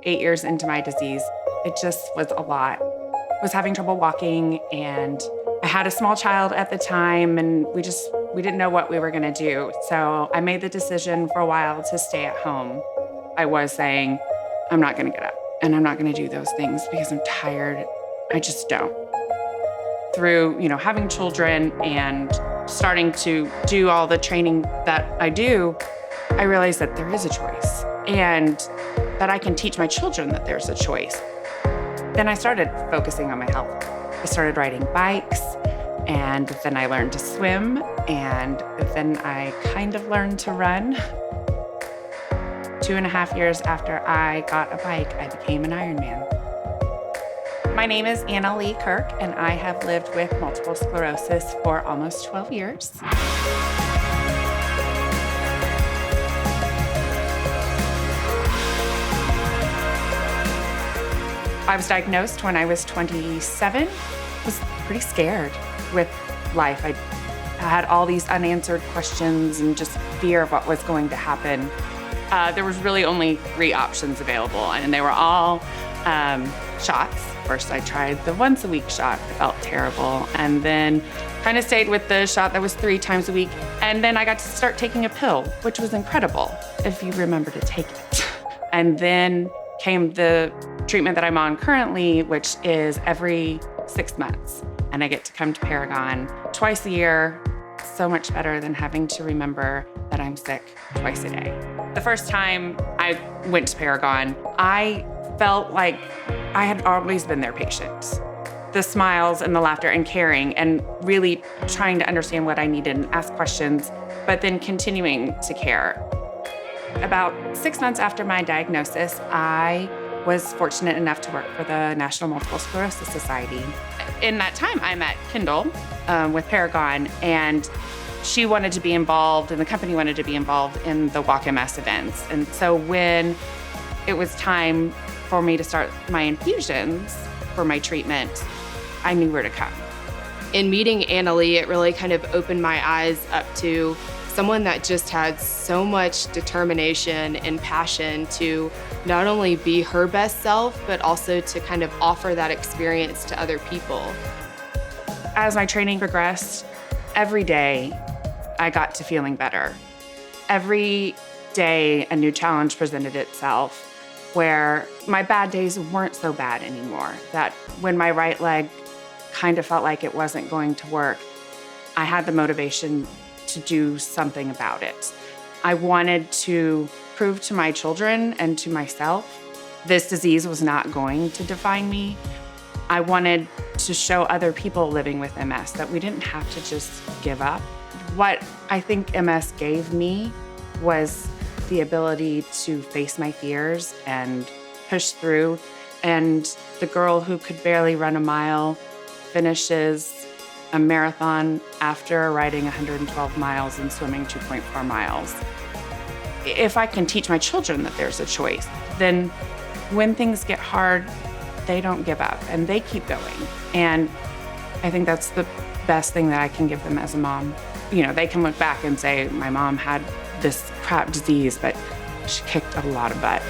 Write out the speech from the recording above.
8 years into my disease, it just was a lot. I was having trouble walking, and I had a small child at the time, and we didn't know what we were gonna do. So I made the decision for a while to stay at home. I was saying, I'm not gonna get up, and I'm not gonna do those things because I'm tired. I just don't. Through, having children and starting to do all the training that I do, I realized that there is a choice and that I can teach my children that there's a choice. Then I started focusing on my health. I started riding bikes, and then I learned to swim, and then I kind of learned to run. 2.5 years after I got a bike, I became an Ironman. My name is Leigh Kirk, and I have lived with multiple sclerosis for almost 12 years. I was diagnosed when I was 27. I was pretty scared with life. I had all these unanswered questions and just fear of what was going to happen. There was really only 3 options available, and they were all shots. First, I tried the once-a-week shot. It felt terrible. And then kind of stayed with the shot that was 3 times a week. And then I got to start taking a pill, which was incredible, if you remember to take it. And then came the treatment that I'm on currently, which is every 6 months. And I get to come to Paragon twice a year. So much better than having to remember that I'm sick twice a day. The first time I went to Paragon, I felt like I had always been their patient. The smiles and the laughter and caring and really trying to understand what I needed and ask questions, but then continuing to care. About 6 months after my diagnosis, I was fortunate enough to work for the National Multiple Sclerosis Society. In that time, I met Kendall with Paragon, and she wanted to be involved, and the company wanted to be involved in the Walk MS events. And so when it was time for me to start my infusions for my treatment, I knew where to come. In meeting Leigh, it really kind of opened my eyes up to someone that just had so much determination and passion to not only be her best self, but also to kind of offer that experience to other people. As my training progressed, every day I got to feeling better. Every day a new challenge presented itself, where my bad days weren't so bad anymore. That when my right leg kind of felt like it wasn't going to work, I had the motivation to do something about it. I wanted to prove to my children and to myself this disease was not going to define me. I wanted to show other people living with MS that we didn't have to just give up. What I think MS gave me was the ability to face my fears and push through. And the girl who could barely run a mile finishes a marathon after riding 112 miles and swimming 2.4 miles. If I can teach my children that there's a choice, then when things get hard, they don't give up and they keep going. And I think that's the best thing that I can give them as a mom. They can look back and say, my mom had this crap disease, but she kicked a lot of butt.